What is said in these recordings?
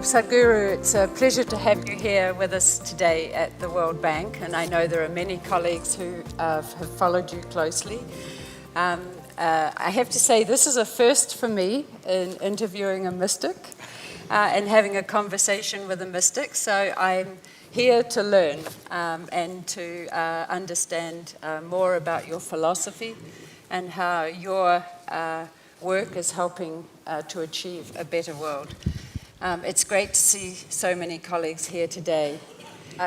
Sadhguru, it's a pleasure to have you here with us today at the World Bank, and I know there are many colleagues who have followed you closely. I have to say this is a first for me in interviewing a mystic and having a conversation with a mystic, so I'm here to learn and to understand more about your philosophy and how your work is helping to achieve a better world. It's great to see so many colleagues here today.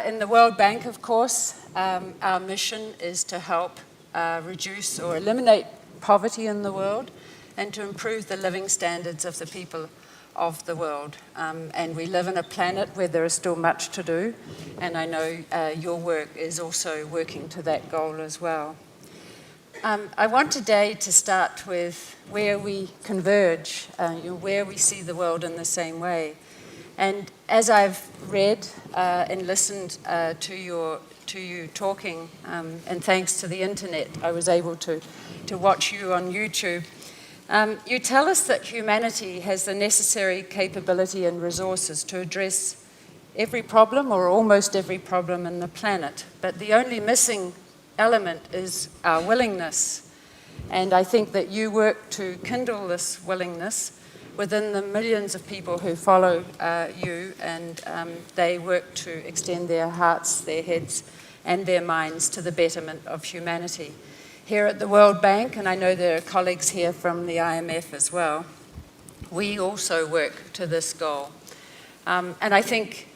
In the World Bank, of course, our mission is to help reduce or eliminate poverty in the world and to improve the living standards of the people of the world. And we live in a planet where there is still much to do, and I know your work is also working to that goal as well. I want today to start with where we converge, where we see the world in the same way. And as I've read and listened to you talking, and thanks to the internet, I was able to watch you on YouTube. You tell us that humanity has the necessary capability and resources to address every problem or almost every problem in the planet, but the only missing element is our willingness. And I think that you work to kindle this willingness within the millions of people who follow you, and they work to extend their hearts, their heads, and their minds to the betterment of humanity. Here at the World Bank, and I know there are colleagues here from the IMF as well, we also work to this goal. And I think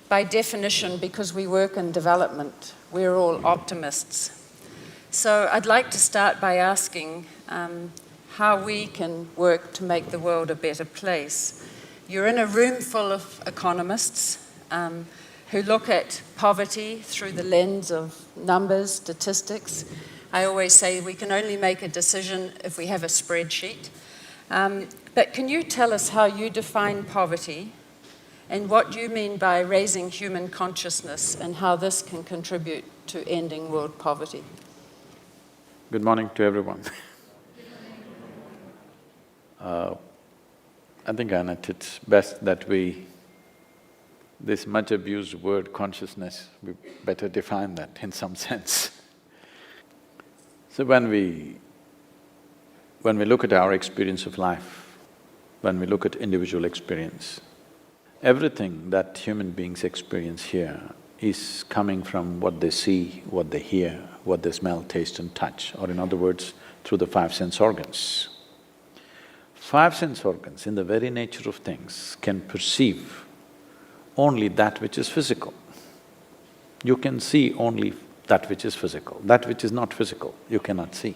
by definition, because we work in development, we're all optimists. So I'd like to start by asking how we can work to make the world a better place. You're in a room full of economists who look at poverty through the lens of numbers, statistics. I always say we can only make a decision if we have a spreadsheet. But can you tell us how you define poverty and what you mean by raising human consciousness and how this can contribute to ending world poverty? Good morning to everyone. I think, Annette, it's best that this much abused word consciousness, we better define that in some sense. So when we look at our experience of life, when we look at individual experience, everything that human beings experience here is coming from what they see, what they hear, what they smell, taste and touch, or in other words, through the five sense organs. Five sense organs, in the very nature of things, can perceive only that which is physical. You can see only that which is physical. That which is not physical, you cannot see.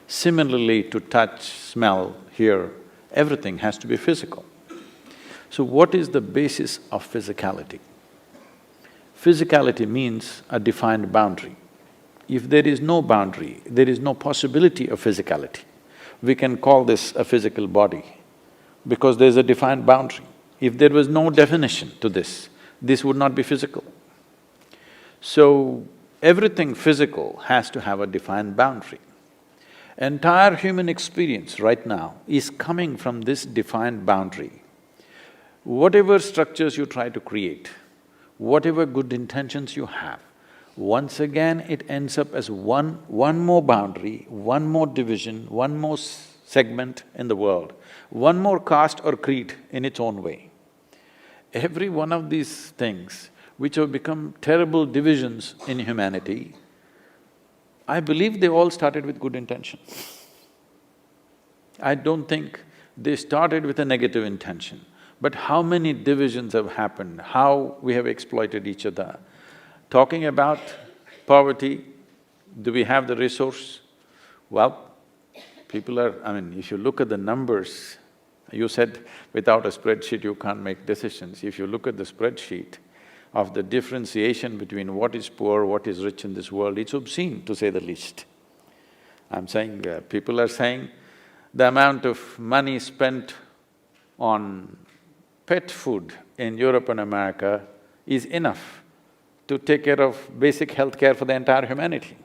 Similarly, to touch, smell, hear, everything has to be physical. So what is the basis of physicality? Physicality means a defined boundary. If there is no boundary, there is no possibility of physicality. We can call this a physical body because there's a defined boundary. If there was no definition to this would not be physical. So, everything physical has to have a defined boundary. Entire human experience right now is coming from this defined boundary. Whatever structures you try to create, whatever good intentions you have, once again it ends up as one more boundary, one more division, one more segment in the world, one more caste or creed in its own way. Every one of these things which have become terrible divisions in humanity, I believe they all started with good intention. I don't think they started with a negative intention, but how many divisions have happened, how we have exploited each other. Talking about poverty, do we have the resource? Well, people are… if you look at the numbers, you said without a spreadsheet you can't make decisions. If you look at the spreadsheet of the differentiation between what is poor, what is rich in this world, it's obscene to say the least. I'm saying, people are saying the amount of money spent on pet food in Europe and America is enough to take care of basic health care for the entire humanity.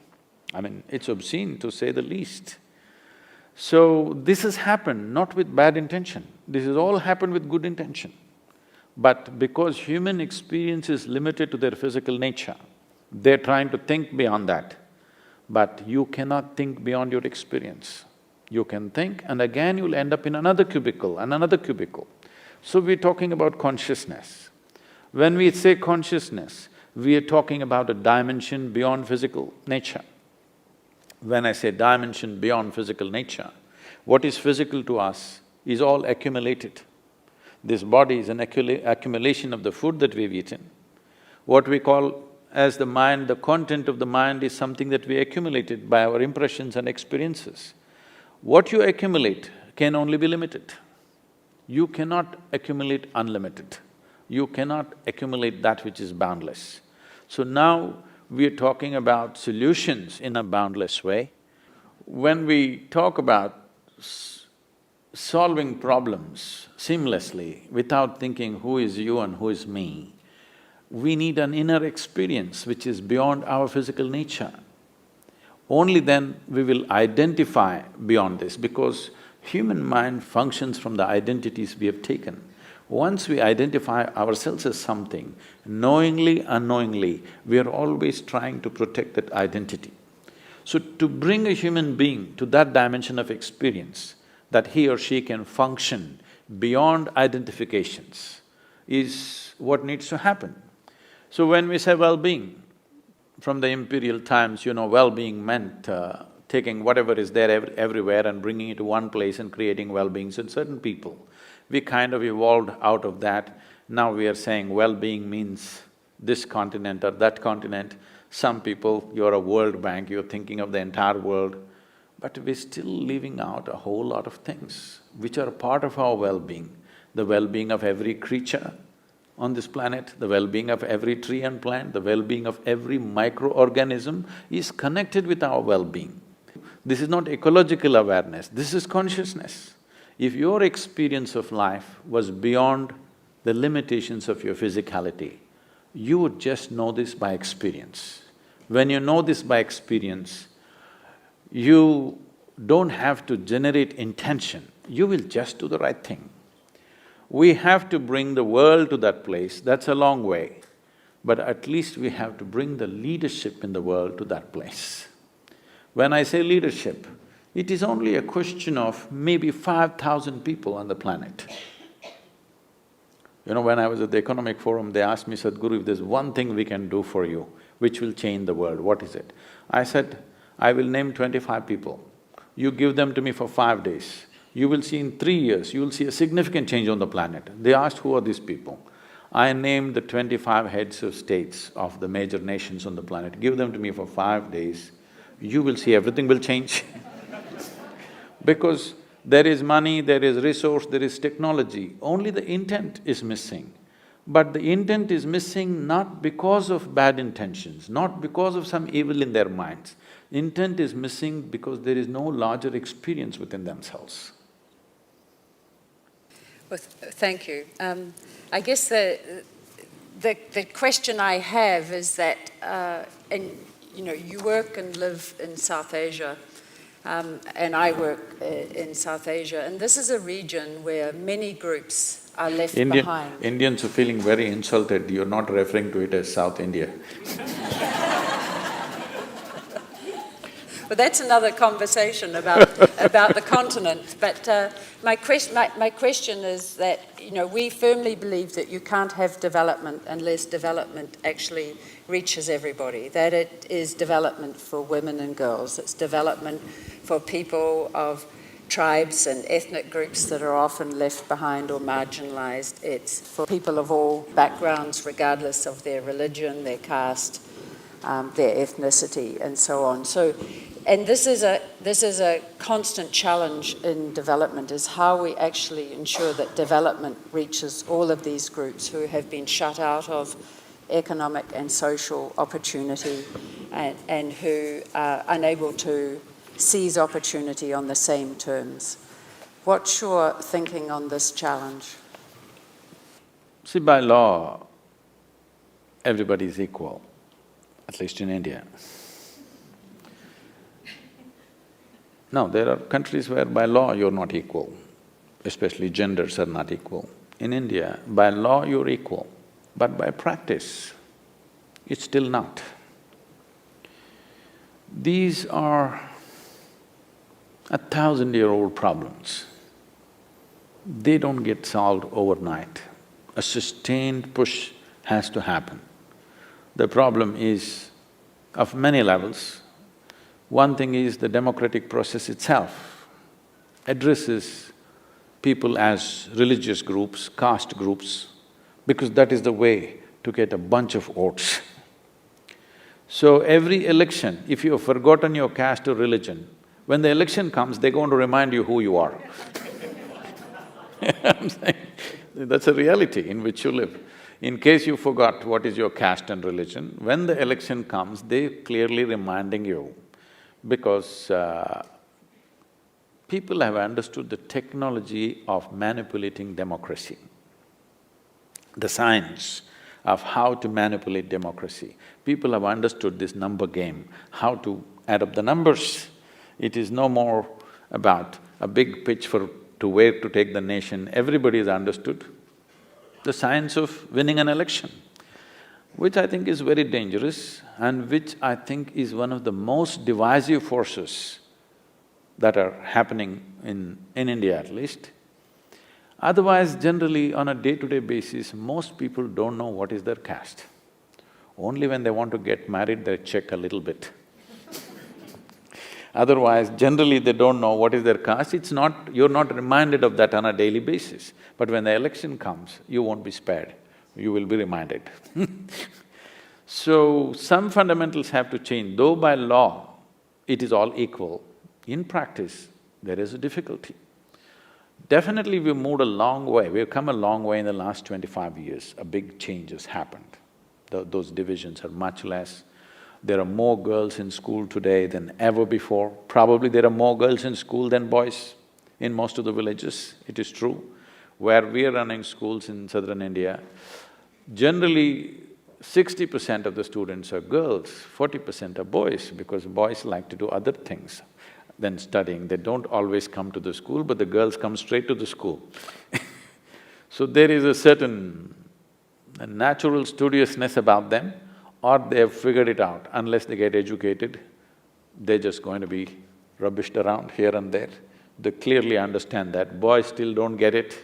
It's obscene to say the least. So, this has happened not with bad intention, this has all happened with good intention. But because human experience is limited to their physical nature, they're trying to think beyond that. But you cannot think beyond your experience. You can think and again you'll end up in another cubicle and another cubicle. So we're talking about consciousness. When we say consciousness, we are talking about a dimension beyond physical nature. When I say dimension beyond physical nature, what is physical to us is all accumulated. This body is an accumulation of the food that we've eaten. What we call as the mind, the content of the mind is something that we accumulated by our impressions and experiences. What you accumulate can only be limited. You cannot accumulate unlimited. You cannot accumulate that which is boundless. So now we are talking about solutions in a boundless way. When we talk about solving problems seamlessly without thinking who is you and who is me, we need an inner experience which is beyond our physical nature. Only then we will identify beyond this, because human mind functions from the identities we have taken. Once we identify ourselves as something, knowingly, unknowingly, we are always trying to protect that identity. So to bring a human being to that dimension of experience, that he or she can function beyond identifications, is what needs to happen. So when we say well-being, from the imperial times, well-being meant taking whatever is there everywhere and bringing it to one place and creating well-beings in certain people. We kind of evolved out of that. Now we are saying well-being means this continent or that continent. Some people, you're a World Bank, you're thinking of the entire world, but we're still leaving out a whole lot of things which are a part of our well-being. The well-being of every creature on this planet, the well-being of every tree and plant, the well-being of every microorganism is connected with our well-being. This is not ecological awareness, this is consciousness. If your experience of life was beyond the limitations of your physicality, you would just know this by experience. When you know this by experience, you don't have to generate intention, you will just do the right thing. We have to bring the world to that place, that's a long way, but at least we have to bring the leadership in the world to that place. When I say leadership, it is only a question of maybe 5,000 people on the planet. When I was at the Economic Forum, they asked me, Sadhguru, if there's one thing we can do for you, which will change the world, what is it? I said, I will name 25 people. You give them to me for 5 days. You will see in 3 years, you will see a significant change on the planet. They asked, who are these people? I named the 25 heads of states of the major nations on the planet. Give them to me for 5 days, you will see everything will change. Because there is money, there is resource, there is technology, only the intent is missing. But the intent is missing not because of bad intentions, not because of some evil in their minds. Intent is missing because there is no larger experience within themselves. Well, thank you. I guess the question I have is that, you work and live in South Asia, and I work in South Asia, and this is a region where many groups are left behind. Indians are feeling very insulted, you're not referring to it as South India. Well, that's another conversation about the continent. But my question is that, we firmly believe that you can't have development unless development actually reaches everybody, that it is development for women and girls, it's development for people of tribes and ethnic groups that are often left behind or marginalized, it's for people of all backgrounds, regardless of their religion, their caste, their ethnicity, and so on. And this is a constant challenge in development, is how we actually ensure that development reaches all of these groups who have been shut out of economic and social opportunity and who are unable to seize opportunity on the same terms. What's your thinking on this challenge? See, by law, everybody is equal, at least in India. Now, there are countries where by law you're not equal, especially genders are not equal. in India, by law you're equal, but by practice, it's still not. These are 1,000-year-old problems. They don't get solved overnight. A sustained push has to happen. The problem is of many levels. One thing is the democratic process itself addresses people as religious groups, caste groups, because that is the way to get a bunch of votes. So every election, if you have forgotten your caste or religion, when the election comes, they're going to remind you who you are. I'm saying, that's a reality in which you live. In case you forgot what is your caste and religion, when the election comes, they're clearly reminding you because people have understood the technology of manipulating democracy, the science of how to manipulate democracy. People have understood this number game, how to add up the numbers. It is no more about a big pitch to where to take the nation. Everybody has understood the science of winning an election, which I think is very dangerous and which I think is one of the most divisive forces that are happening in India at least. Otherwise, generally on a day-to-day basis, most people don't know what is their caste. Only when they want to get married, they check a little bit. Otherwise, generally they don't know what is their caste. It's not… you're not reminded of that on a daily basis. But when the election comes, you won't be spared, you will be reminded. So, some fundamentals have to change. Though by law it is all equal, in practice there is a difficulty. Definitely we've moved a long way, we've come a long way in the last 25 years, a big change has happened. Those divisions are much less. There are more girls in school today than ever before. Probably there are more girls in school than boys in most of the villages, it is true. Where we are running schools in southern India, generally 60% of the students are girls, 40% are boys, because boys like to do other things than studying. They don't always come to the school, but the girls come straight to the school. So there is a certain natural studiousness about them, or they have figured it out. Unless they get educated, they're just going to be rubbished around here and there. They clearly understand that. Boys still don't get it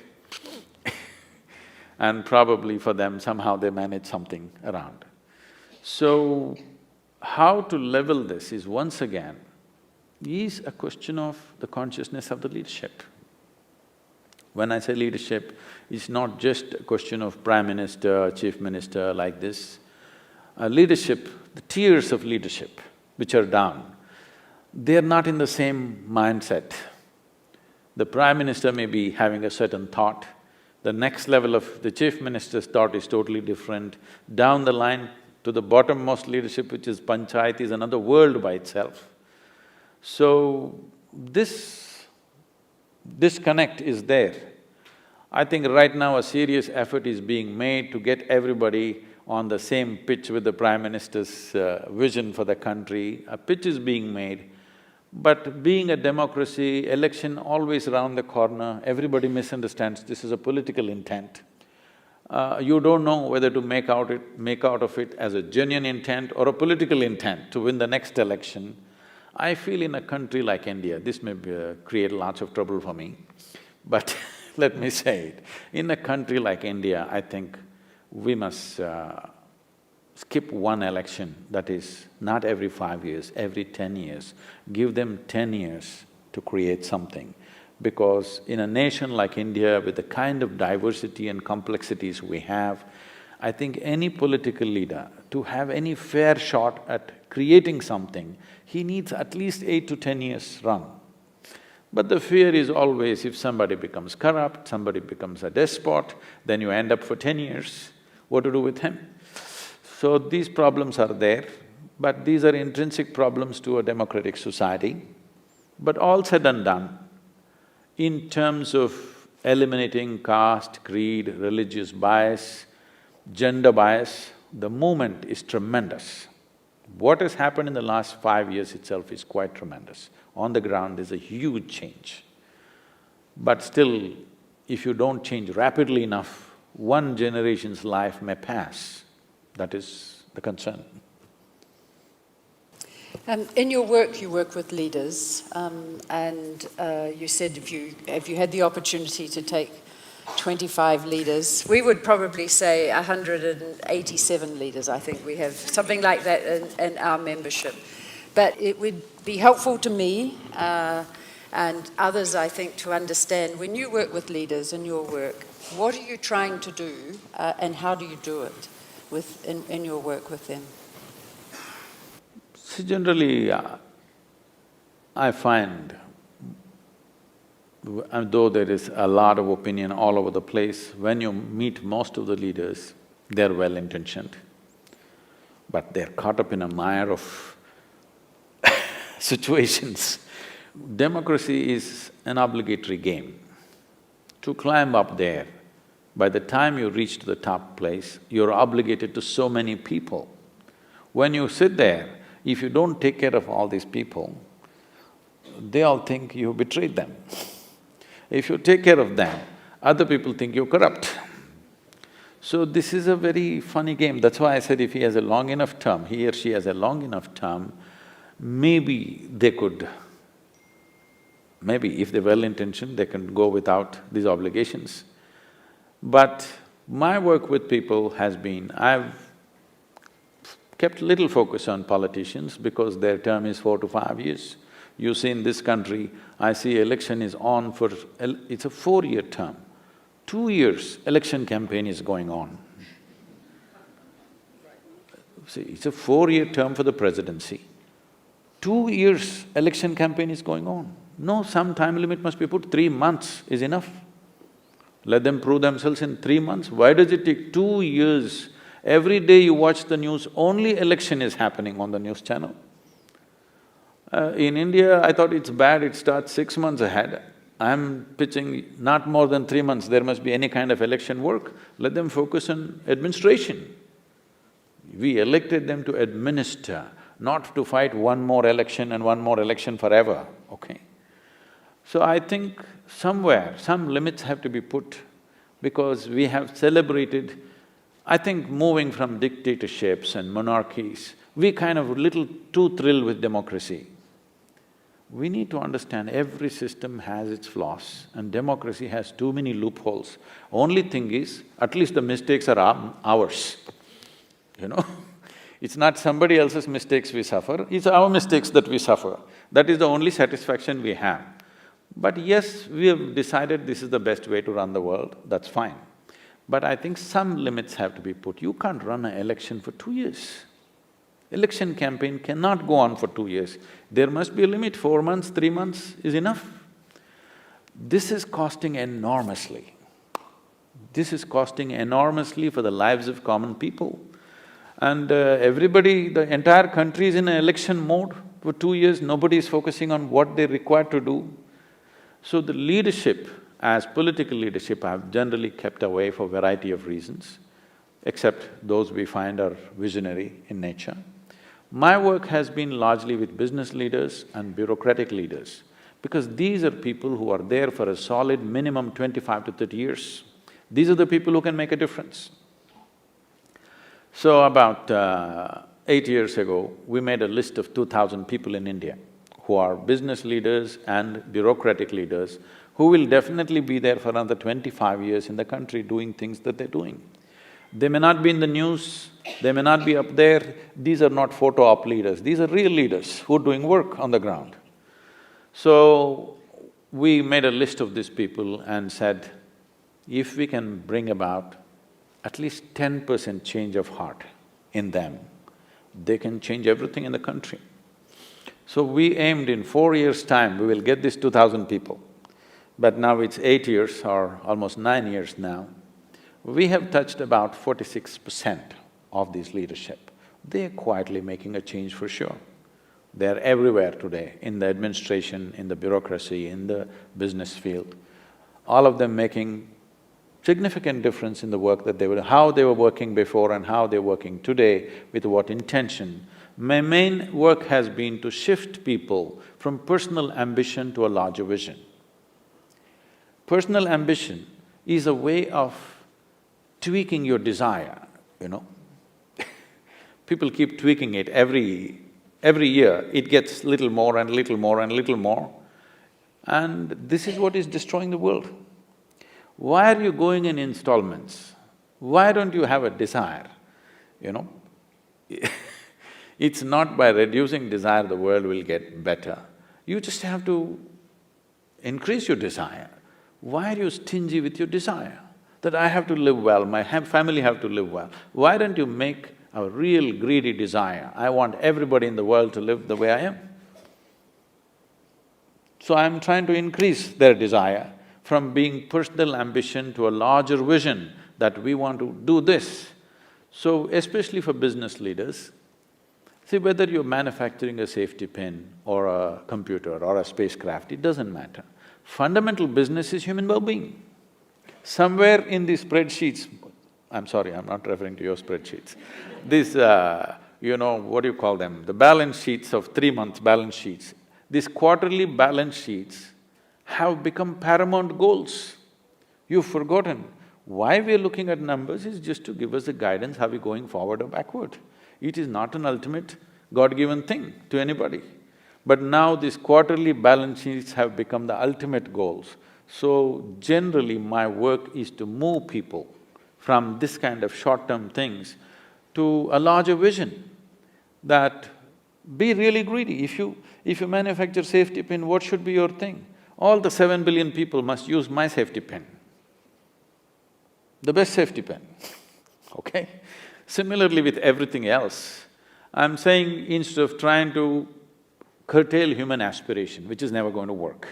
and probably for them, somehow they manage something around. So, how to level this is once again is a question of the consciousness of the leadership. When I say leadership, it's not just a question of prime minister, chief minister like this. Leadership, the tiers of leadership which are down, they're not in the same mindset. The prime minister may be having a certain thought, the next level of the chief minister's thought is totally different. Down the line to the bottommost leadership, which is panchayat, is another world by itself. So, this disconnect is there. I think right now a serious effort is being made to get everybody on the same pitch with the Prime Minister's vision for the country. A pitch is being made, but being a democracy, election always around the corner, everybody misunderstands this is a political intent. You don't know whether to make out of it as a genuine intent or a political intent to win the next election. I feel in a country like India, this may create lots of trouble for me, but let me say it. In a country like India, I think we must skip one election, that is, not every 5 years, every 10 years. Give them 10 years to create something. Because in a nation like India, with the kind of diversity and complexities we have, I think any political leader, to have any fair shot at creating something, he needs at least 8 to 10 years run. But the fear is always if somebody becomes corrupt, somebody becomes a despot, then you end up for 10 years, what to do with him? So these problems are there, but these are intrinsic problems to a democratic society. But all said and done, in terms of eliminating caste, creed, religious bias, gender bias, the movement is tremendous. What has happened in the last 5 years itself is quite tremendous. On the ground, there's a huge change. But still, if you don't change rapidly enough, one generation's life may pass. That is the concern. In your work, you work with leaders, and you said if you had the opportunity to take 25 leaders, we would probably say 187 leaders, I think we have, something like that in our membership. But it would be helpful to me and others, I think, to understand, when you work with leaders in your work, what are you trying to do and how do you do it in your work with them? See, generally, I find, though there is a lot of opinion all over the place, when you meet most of the leaders, they're well-intentioned, but they're caught up in a mire of situations. Democracy is an obligatory game. To climb up there, by the time you reach to the top place, you're obligated to so many people. When you sit there, if you don't take care of all these people, they all think you betrayed them. If you take care of them, other people think you're corrupt. So this is a very funny game. That's why I said if he has a long enough term, he or she has a long enough term, maybe they could… maybe if they're well-intentioned, they can go without these obligations. But my work with people has been, I've kept little focus on politicians because their term is 4 to 5 years. You see in this country, I see election is on for… it's a 4-year term. 2 years, election campaign is going on. See, it's a 4-year term for the presidency. 2 years, election campaign is going on. No, some time limit must be put, 3 months is enough. Let them prove themselves in 3 months. Why does it take 2 years? Every day you watch the news, only election is happening on the news channel. In India, I thought it's bad, it starts 6 months ahead. I'm pitching not more than 3 months, there must be any kind of election work. Let them focus on administration. We elected them to administer, not to fight one more election and one more election forever, okay? So I think somewhere, some limits have to be put because we have celebrated… I think moving from dictatorships and monarchies, we kind of little too thrilled with democracy. We need to understand every system has its flaws and democracy has too many loopholes. Only thing is, at least the mistakes are ours, you know. It's not somebody else's mistakes we suffer, it's our mistakes that we suffer. That is the only satisfaction we have. But yes, we have decided this is the best way to run the world, that's fine. But I think some limits have to be put. You can't run an election for 2 years. Election campaign cannot go on for 2 years. There must be a limit, 4 months, 3 months is enough. This is costing enormously. This is costing enormously for the lives of common people. And everybody, the entire country is in an election mode for 2 years, nobody is focusing on what they're required to do. So the leadership, as political leadership, I've generally kept away for a variety of reasons, except those we find are visionary in nature. My work has been largely with business leaders and bureaucratic leaders, because these are people who are there for a solid minimum 25 to 30 years. These are the people who can make a difference. So about 8 years ago, we made a list of 2,000 people in India who are business leaders and bureaucratic leaders who will definitely be there for another 25 years in the country doing things that they're doing. They may not be in the news, they may not be up there, these are not photo op leaders, these are real leaders who are doing work on the ground. So, we made a list of these people and said, if we can bring about at least 10% change of heart in them, they can change everything in the country. So we aimed in 4 years' time, we will get these 2,000 people. But now it's 8 years or almost 9 years now. We have touched about 46% of this leadership. They're quietly making a change for sure. They're everywhere today, in the administration, in the bureaucracy, in the business field. All of them making significant difference in the work that they were… how they were working before and how they're working today, with what intention. My main work has been to shift people from personal ambition to a larger vision. Personal ambition is a way of tweaking your desire, you know. People keep tweaking it every year, it gets little more and little more and little more. And this is what is destroying the world. Why are you going in installments? Why don't you have a desire, you know? It's not by reducing desire the world will get better. You just have to increase your desire. Why are you stingy with your desire? That I have to live well, my family have to live well. Why don't you make a real greedy desire? I want everybody in the world to live the way I am. So I'm trying to increase their desire from being personal ambition to a larger vision that we want to do this. So especially for business leaders, see whether you're manufacturing a safety pin or a computer or a spacecraft, it doesn't matter. Fundamental business is human well-being. Somewhere in these spreadsheets, I'm sorry, I'm not referring to your spreadsheets, these, you know, what do you call them, the balance sheets of 3 months balance sheets, these quarterly balance sheets have become paramount goals. You've forgotten why we're looking at numbers is just to give us a guidance, how we're going forward or backward. It is not an ultimate God-given thing to anybody. But now these quarterly balance sheets have become the ultimate goals. So generally my work is to move people from this kind of short-term things to a larger vision, that be really greedy. If you manufacture safety pin, what should be your thing? All the 7 billion people must use my safety pin, the best safety pin, okay? Similarly with everything else, I'm saying instead of trying to curtail human aspiration, which is never going to work,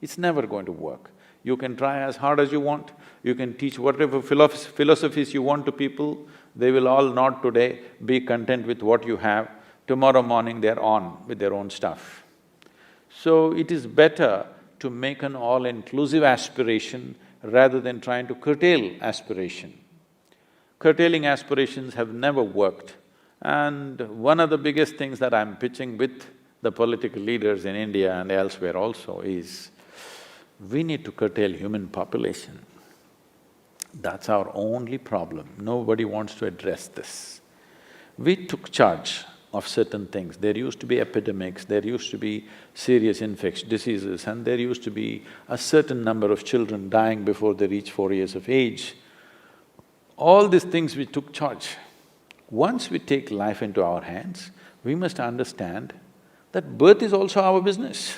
it's never going to work. You can try as hard as you want, you can teach whatever philosophies you want to people, they will all nod today, be content with what you have. Tomorrow morning they're on with their own stuff. So it is better to make an all-inclusive aspiration rather than trying to curtail aspiration. Curtailing aspirations have never worked. And one of the biggest things that I'm pitching with the political leaders in India and elsewhere also is, we need to curtail human population. That's our only problem. Nobody wants to address this. We took charge of certain things. There used to be epidemics, there used to be serious infectious diseases, and there used to be a certain number of children dying before they reach 4 years of age. All these things we took charge. Once we take life into our hands, we must understand that birth is also our business.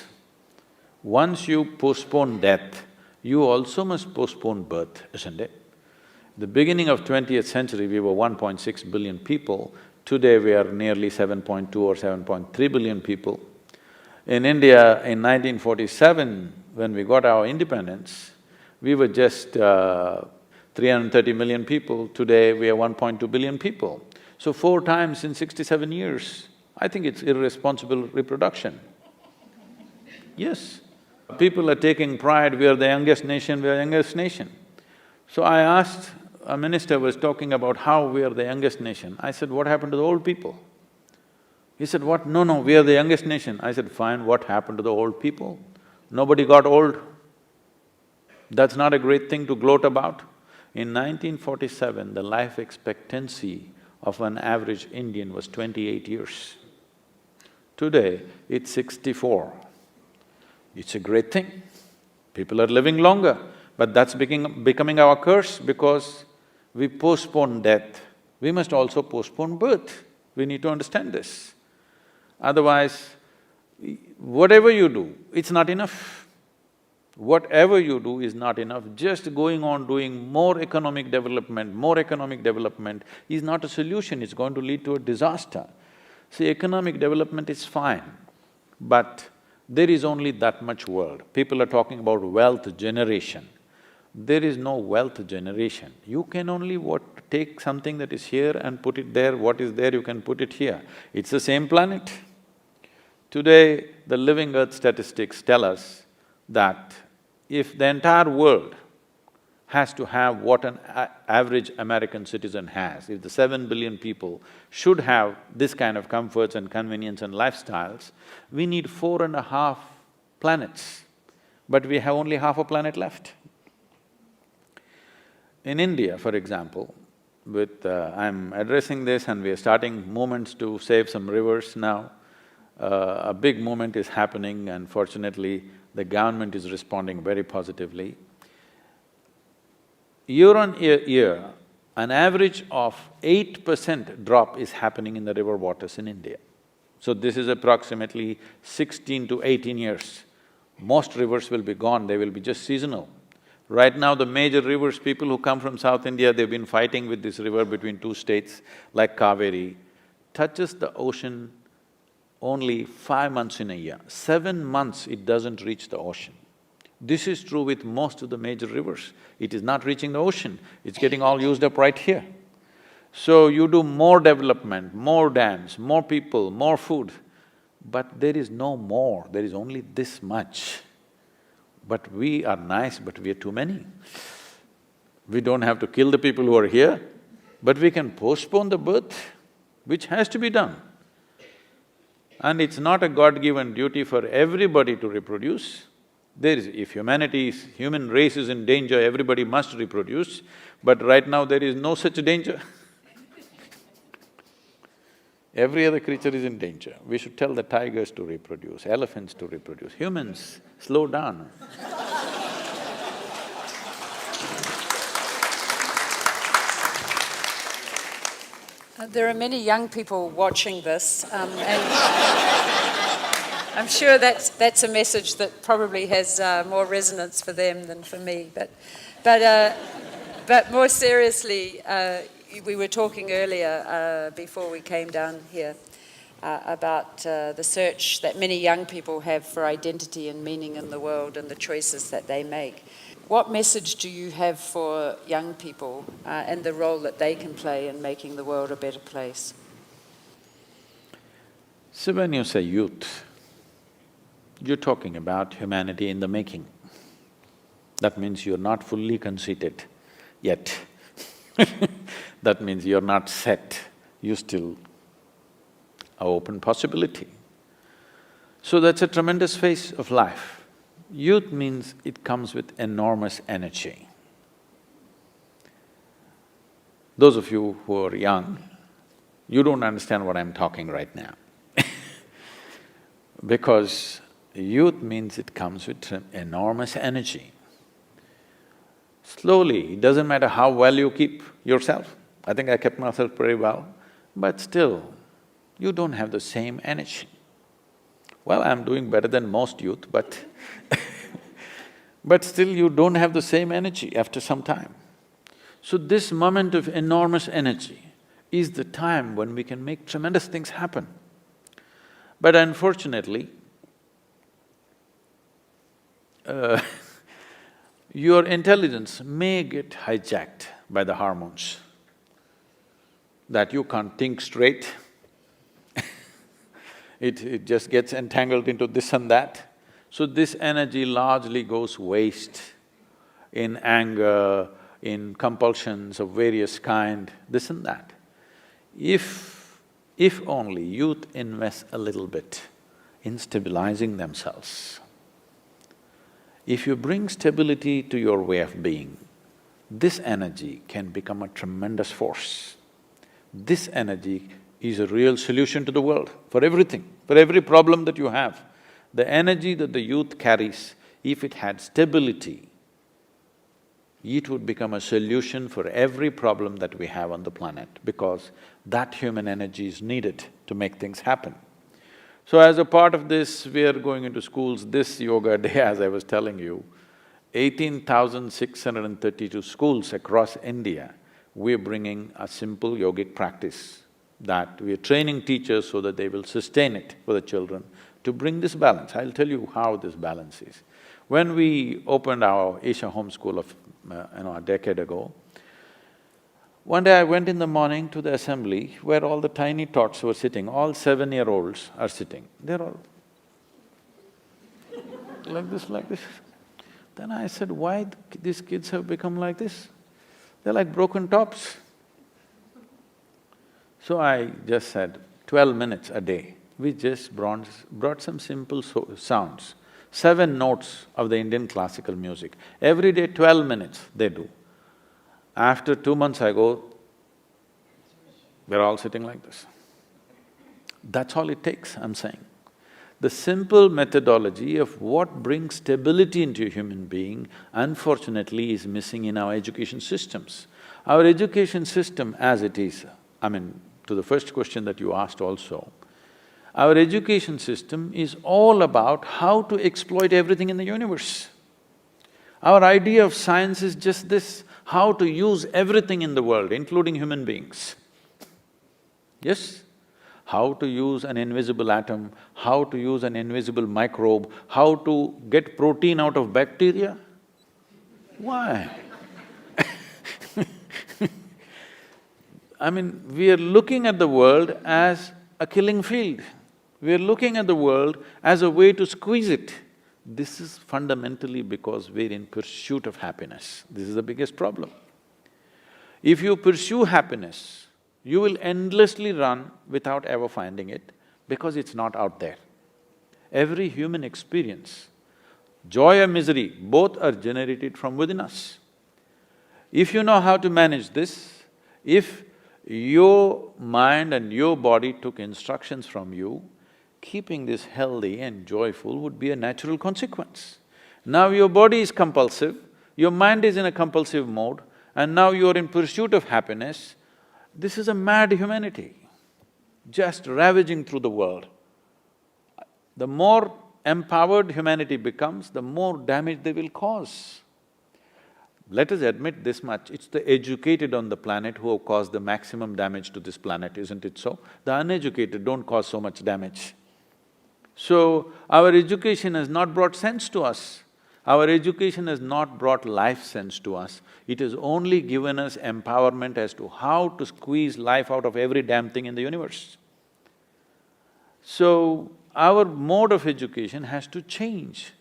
Once you postpone death, you also must postpone birth, isn't it? The beginning of 20th century, we were 1.6 billion people. Today, we are nearly 7.2 or 7.3 billion people. In India, in 1947, when we got our independence, we were just 330 million people. Today, we are 1.2 billion people. So 4 times in 67 years, I think it's irresponsible reproduction. Yes, people are taking pride, we are the youngest nation, we are the youngest nation. So I asked, a minister was talking about how we are the youngest nation. I said, what happened to the old people? He said, what? No, we are the youngest nation. I said, fine, what happened to the old people? Nobody got old. That's not a great thing to gloat about. In 1947, the life expectancy of an average Indian was 28 years. Today, it's 64. It's a great thing. People are living longer, but that's becoming our curse because we postpone death. We must also postpone birth. We need to understand this. Otherwise, whatever you do, it's not enough. Whatever you do is not enough. Just going on doing more economic development is not a solution, it's going to lead to a disaster. See, economic development is fine, but there is only that much world. People are talking about wealth generation. There is no wealth generation. You can only take something that is here and put it there, what is there you can put it here. It's the same planet. Today, the living earth statistics tell us that if the entire world has to have what an average American citizen has, if the 7 billion people should have this kind of comforts and convenience and lifestyles, we need 4.5 planets, but we have only half a planet left. in India, for example, I'm addressing this and we are starting movements to save some rivers now. A big movement is happening and fortunately, the government is responding very positively. Year on year, an average of 8% drop is happening in the river waters in India. So this is approximately 16 to 18 years. Most rivers will be gone, they will be just seasonal. Right now, the major rivers, people who come from South India, they've been fighting with this river between two states, like Kaveri, touches the ocean only 5 months in a year. 7 months it doesn't reach the ocean. This is true with most of the major rivers. It is not reaching the ocean, it's getting all used up right here. So you do more development, more dams, more people, more food, but there is no more, there is only this much. But we are nice, but we are too many. We don't have to kill the people who are here, but we can postpone the birth, which has to be done. And it's not a God-given duty for everybody to reproduce. If human race is in danger, everybody must reproduce, but right now there is no such danger. Every other creature is in danger. We should tell the tigers to reproduce, elephants to reproduce. Humans, slow down. There are many young people watching this, and I'm sure that's a message that probably has more resonance for them than for me. But more seriously, we were talking earlier before we came down here about the search that many young people have for identity and meaning in the world and the choices that they make. What message do you have for young people and the role that they can play in making the world a better place? So when you say youth, you're talking about humanity in the making. That means you're not fully conceited yet. That means you're not set, you still are open possibility. So that's a tremendous phase of life. Youth means it comes with enormous energy. Those of you who are young, you don't understand what I'm talking right now. Because youth means it comes with enormous energy. Slowly, it doesn't matter how well you keep yourself. I think I kept myself pretty well, but still, you don't have the same energy. Well, I'm doing better than most youth, but but still you don't have the same energy after some time. So this moment of enormous energy is the time when we can make tremendous things happen. But unfortunately, your intelligence may get hijacked by the hormones, that you can't think straight. It just gets entangled into this and that. So this energy largely goes waste in anger, in compulsions of various kind, this and that. If only youth invest a little bit in stabilizing themselves, if you bring stability to your way of being, this energy can become a tremendous force. This energy is a real solution to the world, for everything, for every problem that you have. The energy that the youth carries, if it had stability, it would become a solution for every problem that we have on the planet, because that human energy is needed to make things happen. So as a part of this, we are going into schools. This yoga day, as I was telling you, 18,632 schools across India, we're bringing a simple yogic practice that we are training teachers so that they will sustain it for the children to bring this balance. I'll tell you how this balance is. When we opened our Isha Home School a decade ago, one day I went in the morning to the assembly where all the tiny tots were sitting, all 7-year-olds are sitting. They're all like this, like this. Then I said, why these kids have become like this? They're like broken tops. So I just said, 12 minutes a day, we just brought some simple sounds, 7 notes of the Indian classical music. Every day 12 minutes they do. After 2 months I go, we're all sitting like this. That's all it takes, I'm saying. The simple methodology of what brings stability into a human being, unfortunately, is missing in our education systems. Our education system as it is, to the first question that you asked also, our education system is all about how to exploit everything in the universe. Our idea of science is just this, how to use everything in the world, including human beings. Yes? How to use an invisible atom, how to use an invisible microbe, how to get protein out of bacteria? Why? We are looking at the world as a killing field. We are looking at the world as a way to squeeze it. This is fundamentally because we're in pursuit of happiness. This is the biggest problem. If you pursue happiness, you will endlessly run without ever finding it because it's not out there. Every human experience, joy or misery, both are generated from within us. If you know how to manage this, if your mind and your body took instructions from you, keeping this healthy and joyful would be a natural consequence. Now your body is compulsive, your mind is in a compulsive mode, and now you're in pursuit of happiness. This is a mad humanity, just ravaging through the world. The more empowered humanity becomes, the more damage they will cause. Let us admit this much, it's the educated on the planet who have caused the maximum damage to this planet, isn't it so? The uneducated don't cause so much damage. So, our education has not brought sense to us. Our education has not brought life sense to us, it has only given us empowerment as to how to squeeze life out of every damn thing in the universe. So, our mode of education has to change.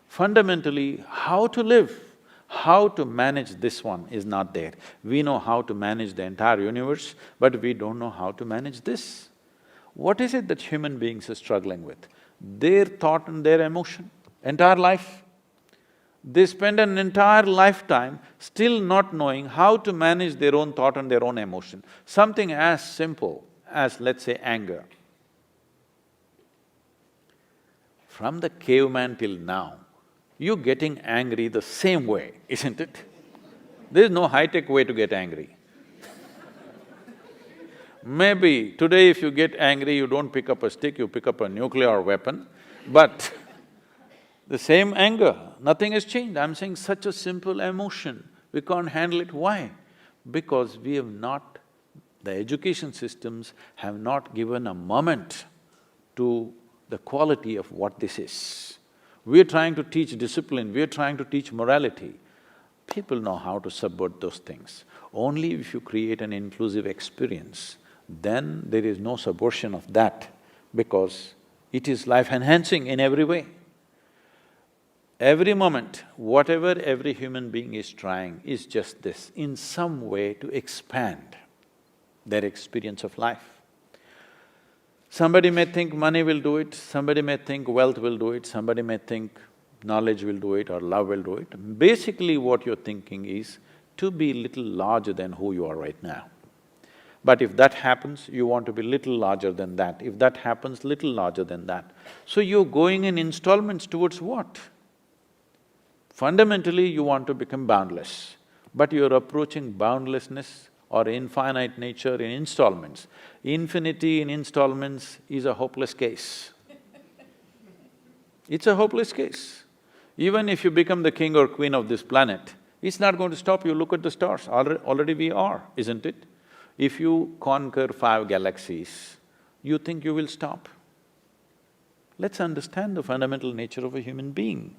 Fundamentally, how to live, how to manage this one is not there. We know how to manage the entire universe, but we don't know how to manage this. What is it that human beings are struggling with? Their thought and their emotion, entire life. They spend an entire lifetime still not knowing how to manage their own thought and their own emotion. Something as simple as, let's say, anger. From the caveman till now, you're getting angry the same way, isn't it? There's no high-tech way to get angry. Maybe today if you get angry, you don't pick up a stick, you pick up a nuclear weapon, but the same anger, nothing has changed. I'm saying such a simple emotion, we can't handle it. Why? Because we have not… the education systems have not given a moment to the quality of what this is. We're trying to teach discipline, we're trying to teach morality. People know how to subvert those things. Only if you create an inclusive experience, then there is no subversion of that because it is life-enhancing in every way. Every moment, whatever every human being is trying is just this, in some way to expand their experience of life. Somebody may think money will do it, somebody may think wealth will do it, somebody may think knowledge will do it or love will do it. Basically what you're thinking is to be little larger than who you are right now. But if that happens, you want to be little larger than that. If that happens, little larger than that. So you're going in installments towards what? Fundamentally, you want to become boundless, but you're approaching boundlessness or infinite nature in installments. Infinity in installments is a hopeless case. It's a hopeless case. Even if you become the king or queen of this planet, it's not going to stop you. Look at the stars, already we are, isn't it? If you conquer 5 galaxies, you think you will stop. Let's understand the fundamental nature of a human being.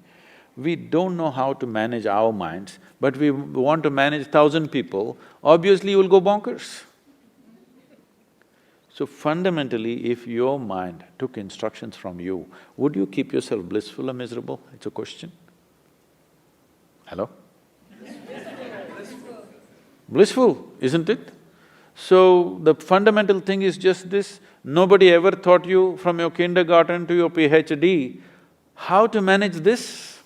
We don't know how to manage our minds, but we want to manage 1,000 people, obviously you will go bonkers. So fundamentally, if your mind took instructions from you, would you keep yourself blissful or miserable? It's a question. Hello? Blissful, isn't it? So, the fundamental thing is just this, nobody ever taught you from your kindergarten to your PhD how to manage this.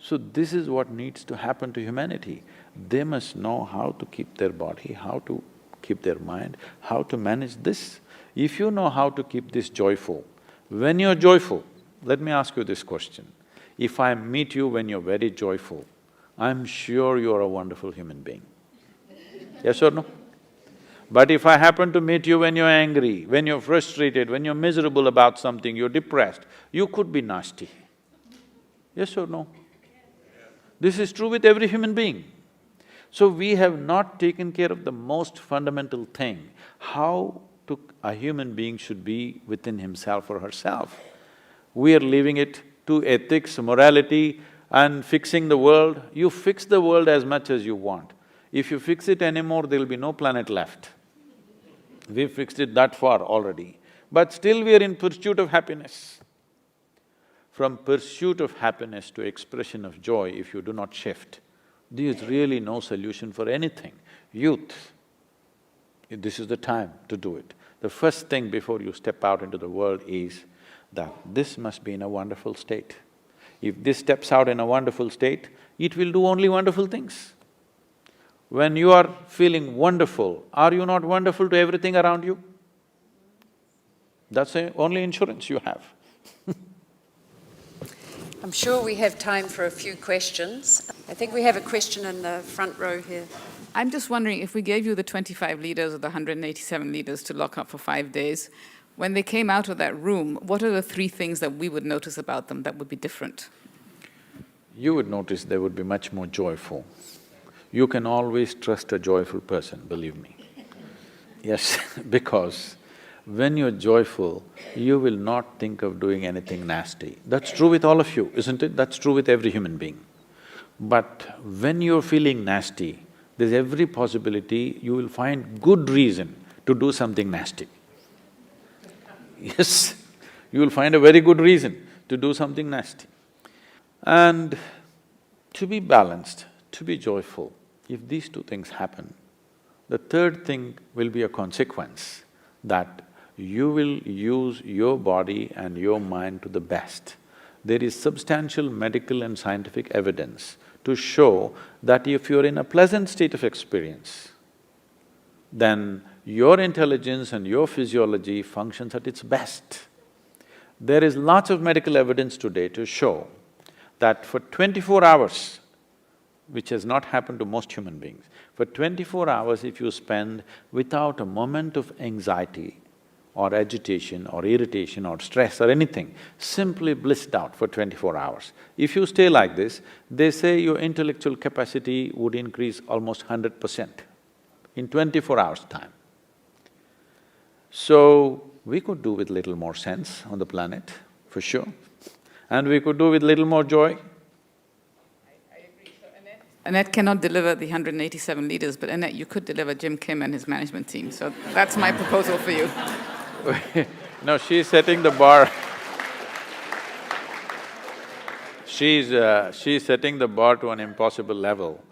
So this is what needs to happen to humanity. they must know how to keep their body, how to keep their mind, how to manage this. If you know how to keep this joyful, when you're joyful, let me ask you this question. If I meet you when you're very joyful, I'm sure you're a wonderful human being. Yes or no? But if I happen to meet you when you're angry, when you're frustrated, when you're miserable about something, you're depressed, you could be nasty. Yes or no? This is true with every human being. So we have not taken care of the most fundamental thing, how a human being should be within himself or herself. We are leaving it to ethics, morality and fixing the world. You fix the world as much as you want. If you fix it anymore, there'll be no planet left. We've fixed it that far already, but still we are in pursuit of happiness. From pursuit of happiness to expression of joy, if you do not shift, there is really no solution for anything. Youth, this is the time to do it. The first thing before you step out into the world is that this must be in a wonderful state. If this steps out in a wonderful state, it will do only wonderful things. When you are feeling wonderful, are you not wonderful to everything around you? That's the only insurance you have. I'm sure we have time for a few questions. I think we have a question in the front row here. I'm just wondering, if we gave you the 25 leaders or the 187 leaders to lock up for 5 days, when they came out of that room, what are the 3 things that we would notice about them that would be different? You would notice they would be much more joyful. You can always trust a joyful person, believe me. Yes, because when you're joyful, you will not think of doing anything nasty. That's true with all of you, isn't it? That's true with every human being. But when you're feeling nasty, there's every possibility you will find good reason to do something nasty. Yes, you will find a very good reason to do something nasty. And to be balanced, to be joyful, if these 2 things happen, the third thing will be a consequence that you will use your body and your mind to the best. There is substantial medical and scientific evidence to show that if you're in a pleasant state of experience, then your intelligence and your physiology functions at its best. There is lots of medical evidence today to show that for 24 hours, which has not happened to most human beings, for 24 hours if you spend without a moment of anxiety or agitation or irritation or stress or anything, simply blissed out for 24 hours. If you stay like this, they say your intellectual capacity would increase almost 100% in 24 hours' time. So, we could do with little more sense on the planet, for sure, and we could do with little more joy. I agree. So Annette cannot deliver the 187 leaders, but Annette, you could deliver Jim Kim and his management team, so that's my proposal for you. No, she's setting the bar. She's setting the bar to an impossible level.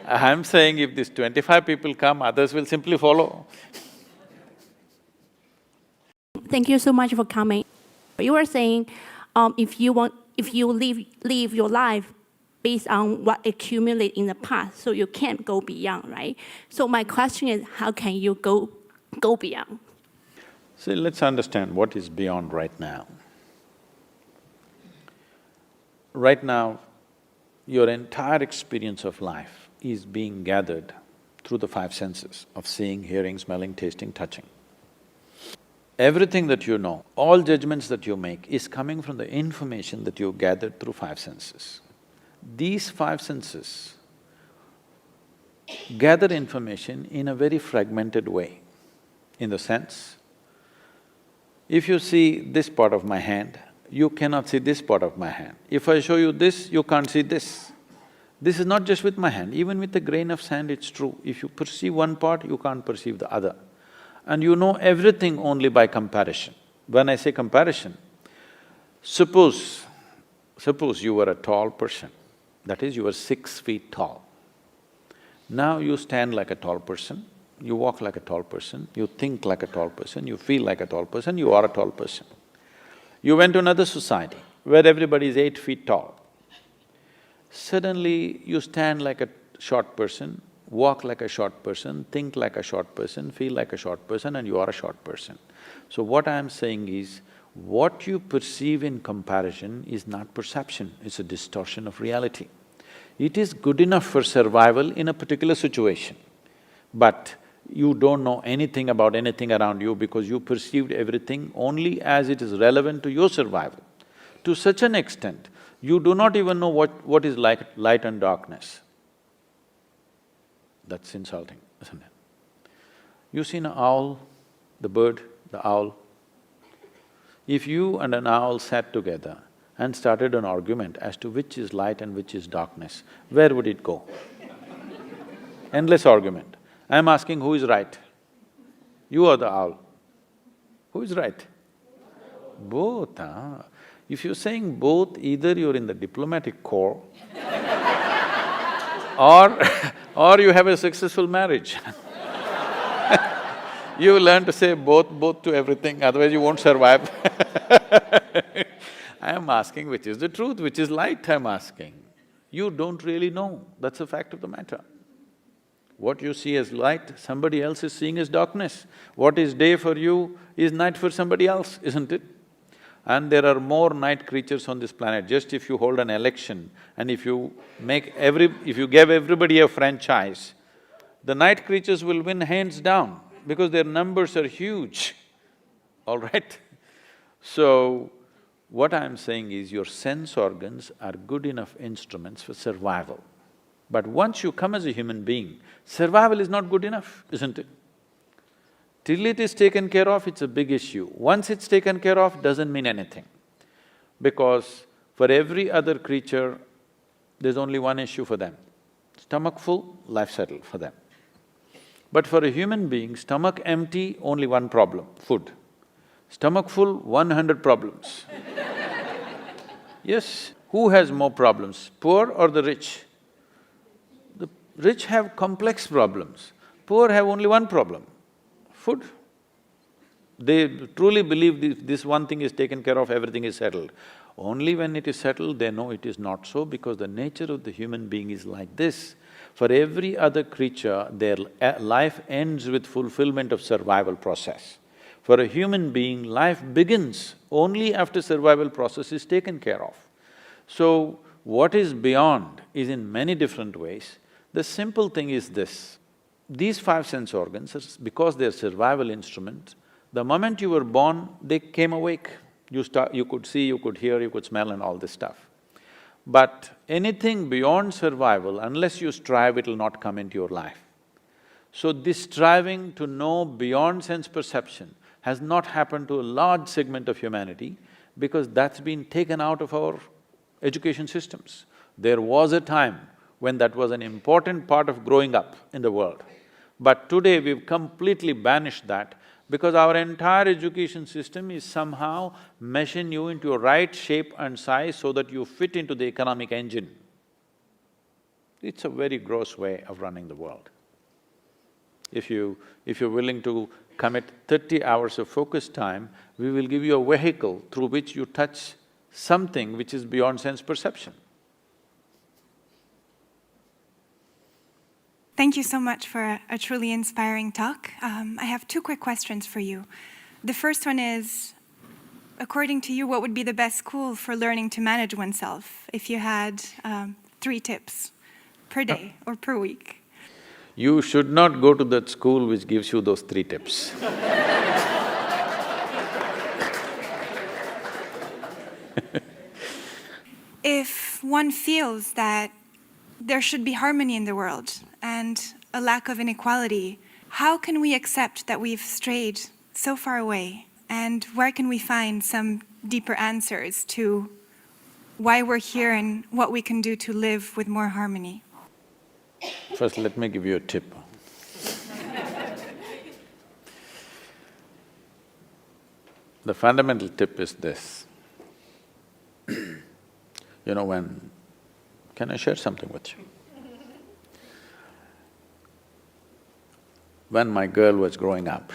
I'm saying if these 25 people come, others will simply follow. Thank you so much for coming. You were saying, if you live your life based on what accumulated in the past, so you can't go beyond, right? So my question is, how can you go beyond? See, let's understand what is beyond right now. Right now, your entire experience of life is being gathered through the 5 senses of seeing, hearing, smelling, tasting, touching. Everything that you know, all judgments that you make is coming from the information that you gathered through 5 senses. These 5 senses gather information in a very fragmented way, in the sense, if you see this part of my hand, you cannot see this part of my hand. If I show you this, you can't see this. This is not just with my hand, even with a grain of sand it's true. If you perceive one part, you can't perceive the other. And you know everything only by comparison. When I say comparison, suppose you were a tall person, that is, you were 6 feet tall. Now you stand like a tall person, you walk like a tall person, you think like a tall person, you feel like a tall person, you are a tall person. You went to another society where everybody is 8 feet tall. Suddenly you stand like a short person, walk like a short person, think like a short person, feel like a short person, and you are a short person. So what I am saying is, what you perceive in comparison is not perception, it's a distortion of reality. It is good enough for survival in a particular situation, but you don't know anything about anything around you because you perceived everything only as it is relevant to your survival. To such an extent, you do not even know what is light and darkness. That's insulting, isn't it? You seen an owl, the bird, the owl? If you and an owl sat together and started an argument as to which is light and which is darkness, where would it go? Endless argument. I'm asking who is right? You or the owl? Who is right? Both, huh? If you're saying both, either you're in the diplomatic corps or you have a successful marriage. You learn to say both to everything, otherwise you won't survive. I am asking which is the truth, which is light, I'm asking. You don't really know, that's a fact of the matter. What you see as light, somebody else is seeing as darkness. What is day for you is night for somebody else, isn't it? And there are more night creatures on this planet. Just if you hold an election and if you gave everybody a franchise, the night creatures will win hands down because their numbers are huge, all right? So, what I'm saying is your sense organs are good enough instruments for survival. But once you come as a human being, survival is not good enough, isn't it? Till it is taken care of, it's a big issue. Once it's taken care of, doesn't mean anything. Because for every other creature, there's only one issue for them. Stomach full, life settled for them. But for a human being, stomach empty, only one problem, food. Stomach full, 100 problems. Yes, who has more problems, poor or the rich? The rich have complex problems, poor have only one problem, food. They truly believe this one thing is taken care of, everything is settled. Only when it is settled, they know it is not so because the nature of the human being is like this. For every other creature, their life ends with fulfillment of survival process. For a human being, life begins only after survival process is taken care of. So, what is beyond is in many different ways. The simple thing is this, these five sense organs, because they're survival instruments, the moment you were born, they came awake. You could see, you could hear, you could smell and all this stuff. But anything beyond survival, unless you strive, it'll not come into your life. So this striving to know beyond sense perception has not happened to a large segment of humanity because that's been taken out of our education systems. There was a time when that was an important part of growing up in the world. But today we've completely banished that because our entire education system is somehow meshing you into a right shape and size so that you fit into the economic engine. It's a very gross way of running the world. If you're willing to commit 30 hours of focus time, we will give you a vehicle through which you touch something which is beyond sense perception. Thank you so much for a truly inspiring talk. I have two quick questions for you. The first one is, according to you, what would be the best school for learning to manage oneself if you had 3 tips per day or per week? You should not go to that school which gives you those 3 tips. If one feels that there should be harmony in the world and a lack of inequality, how can we accept that we've strayed so far away? And where can we find some deeper answers to why we're here and what we can do to live with more harmony? First, let me give you a tip. The fundamental tip is this. You know, can I share something with you? When my girl was growing up,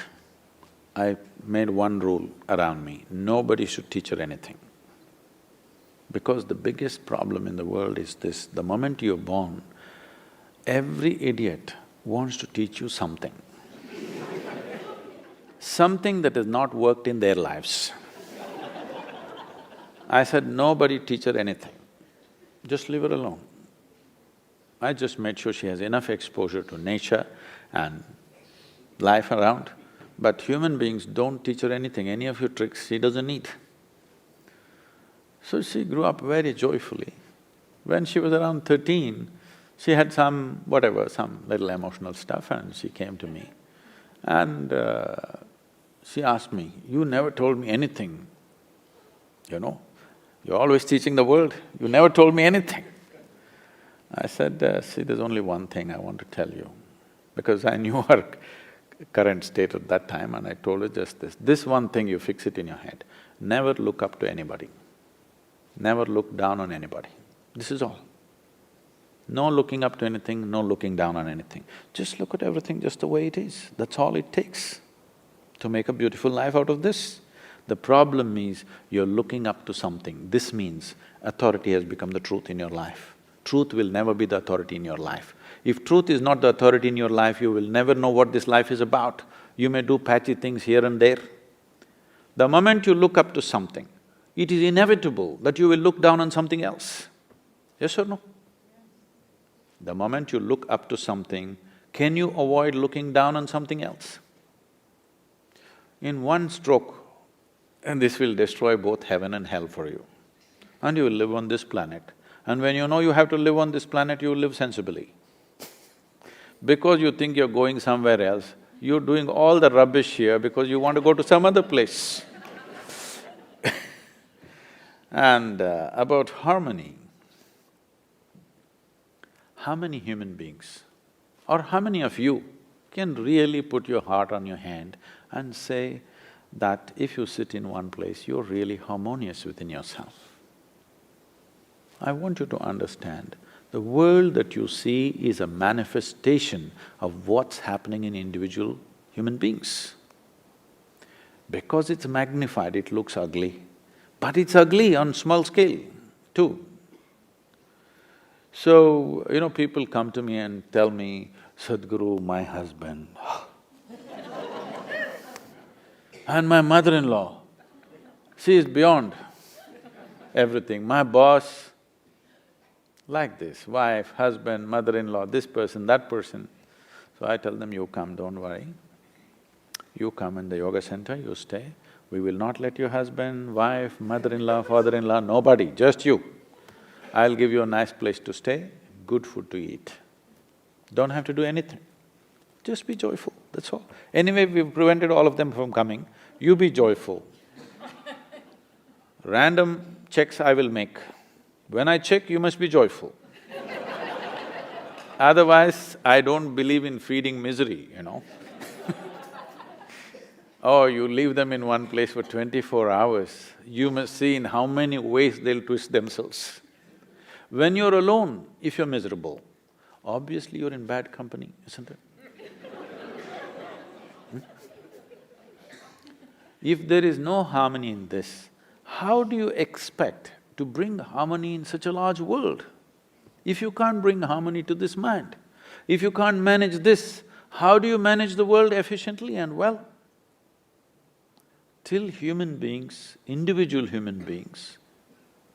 I made one rule around me, nobody should teach her anything. Because the biggest problem in the world is this, the moment you're born, Every idiot wants to teach you something. Something that has not worked in their lives. I said, nobody teach her anything, just leave her alone. I just made sure she has enough exposure to nature and life around, but human beings don't teach her anything, any of your tricks she doesn't need. So she grew up very joyfully. When she was around 13, she had some little emotional stuff and she came to me. And she asked me, "You never told me anything, you know? You're always teaching the world, you never told me anything." I said, "See, there's only one thing I want to tell you." Because I knew her current state at that time and I told her just this. This one thing, you fix it in your head. Never look up to anybody. Never look down on anybody. This is all. No looking up to anything, no looking down on anything. Just look at everything just the way it is. That's all it takes to make a beautiful life out of this. The problem is you're looking up to something. This means authority has become the truth in your life. Truth will never be the authority in your life. If truth is not the authority in your life, you will never know what this life is about. You may do patchy things here and there. The moment you look up to something, it is inevitable that you will look down on something else. Yes or no? The moment you look up to something, can you avoid looking down on something else? In one stroke, and this will destroy both heaven and hell for you. And you will live on this planet. And when you know you have to live on this planet, you will live sensibly. Because you think you're going somewhere else, you're doing all the rubbish here because you want to go to some other place. And about harmony, how many human beings or how many of you can really put your heart on your hand and say that if you sit in one place, you're really harmonious within yourself? I want you to understand, the world that you see is a manifestation of what's happening in individual human beings. Because it's magnified, it looks ugly, but it's ugly on small scale too. So, people come to me and tell me, "Sadhguru, my husband and my mother-in-law, she is beyond everything. My boss, like this, wife, husband, mother-in-law, this person, that person." So I tell them, "You come, don't worry. You come in the yoga center, you stay. We will not let your husband, wife, mother-in-law, father-in-law, nobody, just you. I'll give you a nice place to stay, good food to eat. Don't have to do anything. Just be joyful, that's all. Anyway, we've prevented all of them from coming, you be joyful. Random checks I will make. When I check, you must be joyful. Otherwise, I don't believe in feeding misery, Oh, you leave them in one place for 24 hours, you must see in how many ways they'll twist themselves. When you're alone, if you're miserable, obviously you're in bad company, isn't it? If there is no harmony in this, how do you expect to bring harmony in such a large world? If you can't bring harmony to this mind, if you can't manage this, how do you manage the world efficiently and well? Till human beings, individual human beings,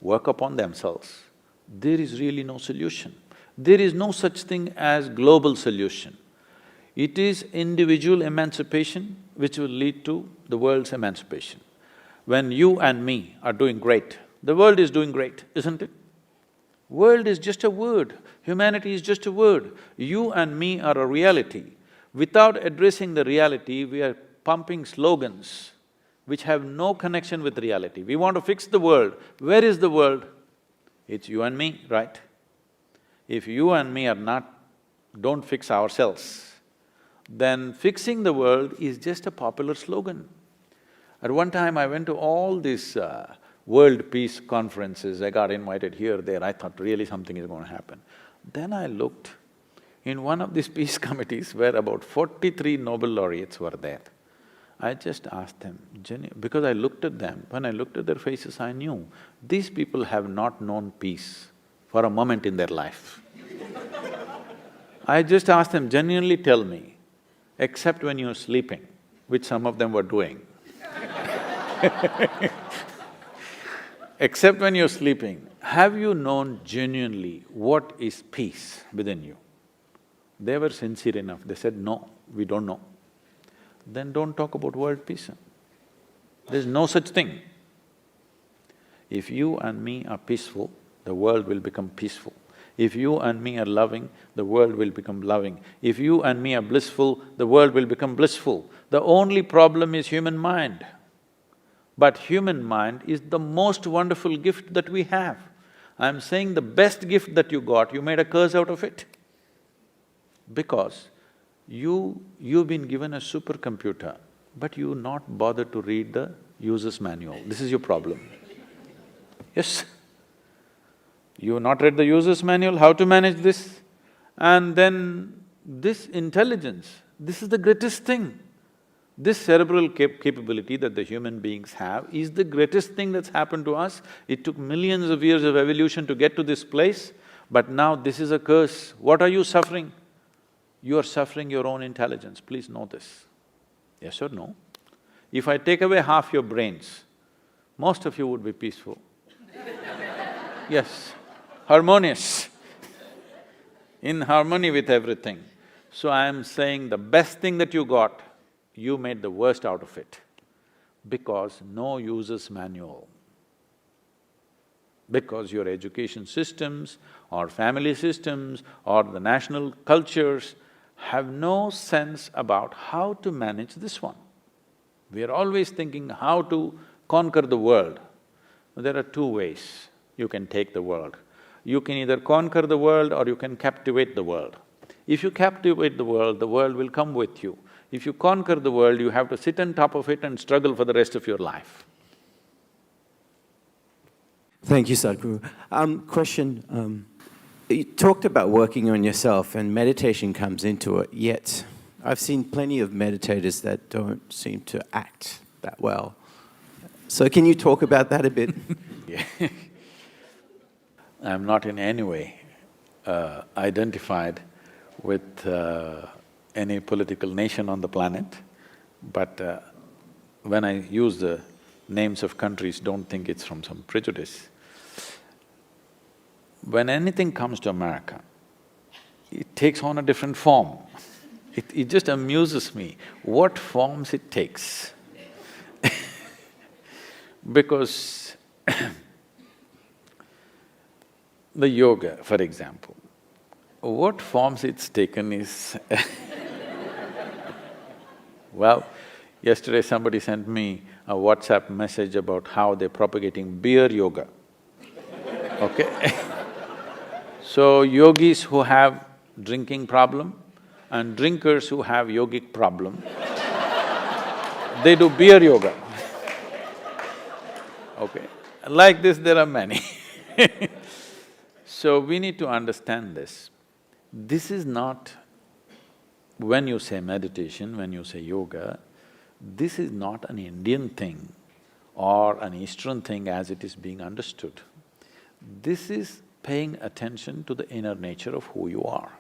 work upon themselves, there is really no solution. There is no such thing as global solution. It is individual emancipation which will lead to the world's emancipation. When you and me are doing great, the world is doing great, isn't it? World is just a word, humanity is just a word. You and me are a reality. Without addressing the reality, we are pumping slogans which have no connection with reality. We want to fix the world. Where is the world? It's you and me, right? If you and me don't fix ourselves, then fixing the world is just a popular slogan. At one time, I went to all these world peace conferences, I got invited here, there, I thought really something is going to happen. Then I looked, in one of these peace committees where about 43 Nobel laureates were there. I just asked them, because I looked at them, when I looked at their faces, I knew these people have not known peace for a moment in their life. I just asked them, genuinely tell me, except when you're sleeping, which some of them were doing. Except when you're sleeping, have you known genuinely what is peace within you? They were sincere enough, they said, no, we don't know. Then don't talk about world peace. There's no such thing. If you and me are peaceful, the world will become peaceful. If you and me are loving, the world will become loving. If you and me are blissful, the world will become blissful. The only problem is human mind. But human mind is the most wonderful gift that we have. I'm saying the best gift that you got, you made a curse out of it. Because you've been given a supercomputer, but you not bothered to read the user's manual. This is your problem. Yes. You've not read the user's manual, how to manage this? And then this intelligence, this is the greatest thing. This cerebral capability that the human beings have is the greatest thing that's happened to us. It took millions of years of evolution to get to this place, but now this is a curse. What are you suffering? You are suffering your own intelligence, please know this. Yes or no? If I take away half your brains, most of you would be peaceful. Yes, harmonious, in harmony with everything. So I am saying the best thing that you got, you made the worst out of it, because no user's manual. Because your education systems or family systems or the national cultures have no sense about how to manage this one. We are always thinking how to conquer the world. There are two ways you can take the world. You can either conquer the world or you can captivate the world. If you captivate the world will come with you. If you conquer the world, you have to sit on top of it and struggle for the rest of your life. Thank you, Sadhguru. Question, you talked about working on yourself and meditation comes into it, yet I've seen plenty of meditators that don't seem to act that well. So can you talk about that a bit? Yeah. I'm not in any way identified with any political nation on the planet, but when I use the names of countries, don't think it's from some prejudice. When anything comes to America, it takes on a different form. It just amuses me what forms it takes. Because the yoga, for example, what forms it's taken is well, yesterday somebody sent me a WhatsApp message about how they're propagating beer yoga, okay? So yogis who have drinking problem and drinkers who have yogic problem, they do beer yoga, okay? Like this there are many. So we need to understand this. This is not… when you say meditation, when you say yoga, this is not an Indian thing or an Eastern thing as it is being understood. This is paying attention to the inner nature of who you are,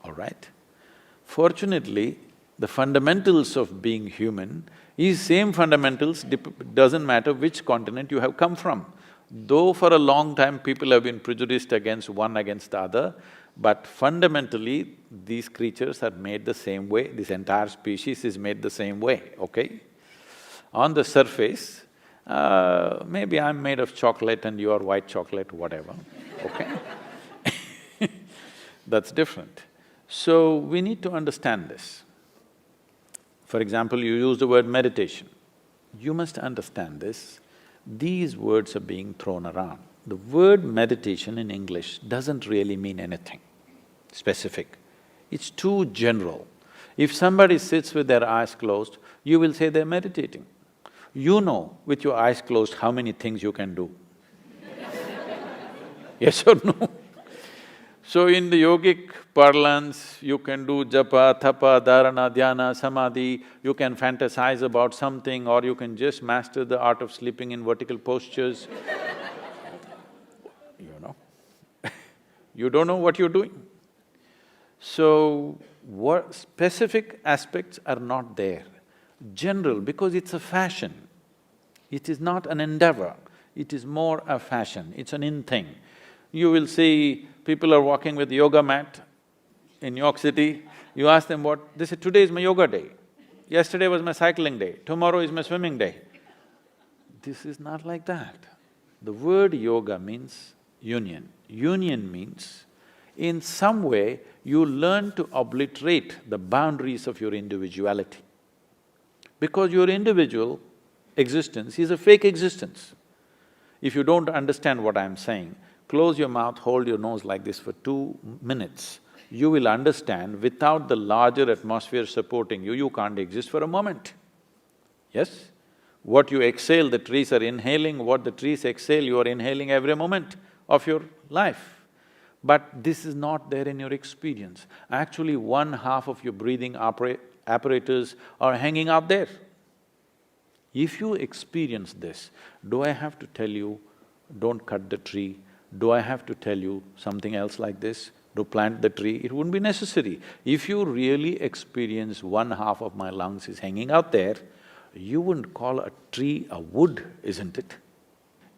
all right? Fortunately, the fundamentals of being human is same fundamentals, doesn't matter which continent you have come from. Though for a long time people have been prejudiced against one against the other, but fundamentally these creatures are made the same way, this entire species is made the same way, okay? On the surface, maybe I'm made of chocolate and you are white chocolate, whatever, okay? That's different. So we need to understand this. For example, you use the word meditation. You must understand this. These words are being thrown around. The word meditation in English doesn't really mean anything specific. It's too general. If somebody sits with their eyes closed, you will say they're meditating. You know with your eyes closed how many things you can do. Yes or no? So in the yogic parlance, you can do japa, tapa, dharana, dhyana, samadhi, you can fantasize about something or you can just master the art of sleeping in vertical postures. You know, you don't know what you're doing. So, what specific aspects are not there. General, because it's a fashion. It is not an endeavor, it is more a fashion, it's an in thing. You will see people are walking with yoga mat in New York City, you ask them what… they say, today is my yoga day, yesterday was my cycling day, tomorrow is my swimming day. This is not like that. The word yoga means union. Union means, in some way, you learn to obliterate the boundaries of your individuality. Because your individual existence is a fake existence. If you don't understand what I'm saying, close your mouth, hold your nose like this for 2 minutes. You will understand, without the larger atmosphere supporting you, you can't exist for a moment. Yes? What you exhale, the trees are inhaling, what the trees exhale, you are inhaling every moment of your life. But this is not there in your experience. Actually, 1/2 of your breathing apparatus are hanging out there. If you experience this, do I have to tell you, don't cut the tree? Do I have to tell you something else like this? To plant the tree? It wouldn't be necessary. If you really experience 1/2 of my lungs is hanging out there, you wouldn't call a tree a wood, isn't it?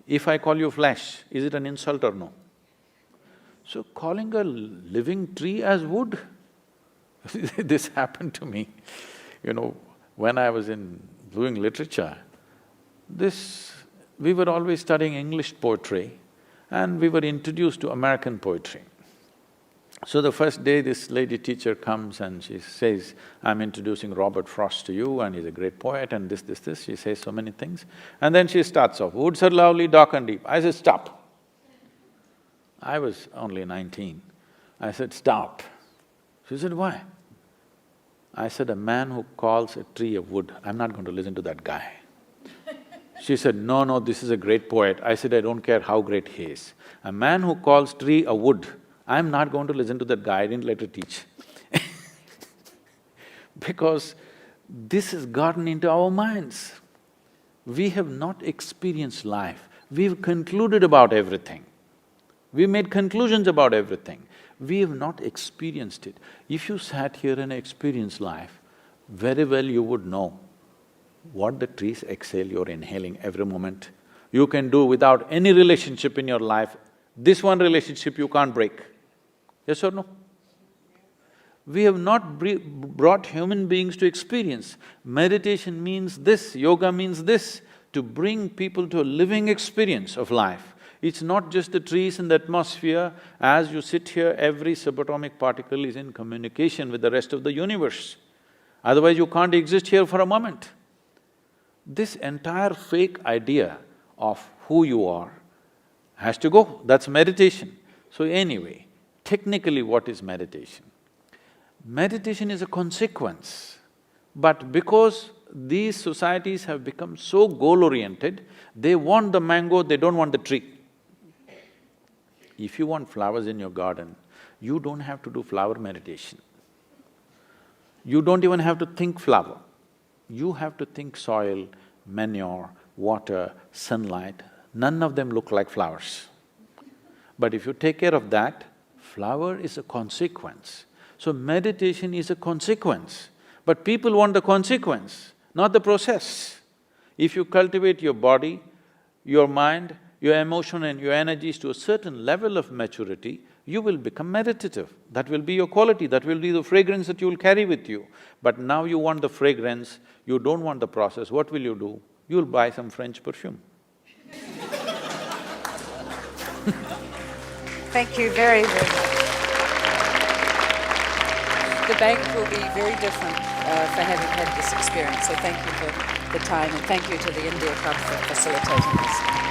If I call you flesh, is it an insult or no? So calling a living tree as wood, this happened to me. You know, when I was doing literature, we were always studying English poetry and we were introduced to American poetry. So the first day this lady teacher comes and she says, I'm introducing Robert Frost to you and he's a great poet and this, she says so many things. And then she starts off, woods are lovely, dark and deep. I said, stop. I was only 19. I said, stop. She said, why? I said, a man who calls a tree a wood, I'm not going to listen to that guy. She said, no, this is a great poet. I said, I don't care how great he is. A man who calls tree a wood, I'm not going to listen to that guy, I didn't let her teach. Because this has gotten into our minds. We have not experienced life, we've concluded about everything. We made conclusions about everything. We have not experienced it. If you sat here and experienced life, very well you would know what the trees exhale, you're inhaling every moment. You can do without any relationship in your life. This one relationship you can't break. Yes or no? We have not brought human beings to experience. Meditation means this, yoga means this, to bring people to a living experience of life. It's not just the trees and the atmosphere. As you sit here, every subatomic particle is in communication with the rest of the universe. Otherwise you can't exist here for a moment. This entire fake idea of who you are has to go, that's meditation. So anyway, technically what is meditation? Meditation is a consequence, but because these societies have become so goal-oriented, they want the mango, they don't want the tree. If you want flowers in your garden, you don't have to do flower meditation. You don't even have to think flower. You have to think soil, manure, water, sunlight. None of them look like flowers. But if you take care of that, flower is a consequence. So meditation is a consequence, but people want the consequence, not the process. If you cultivate your body, your mind, your emotion and your energies to a certain level of maturity, you will become meditative. That will be your quality, that will be the fragrance that you will carry with you. But now you want the fragrance, you don't want the process, what will you do? You'll buy some French perfume. Thank you very, very much. The bank will be very different for having had this experience, so thank you for the time and thank you to the India Club for facilitating this.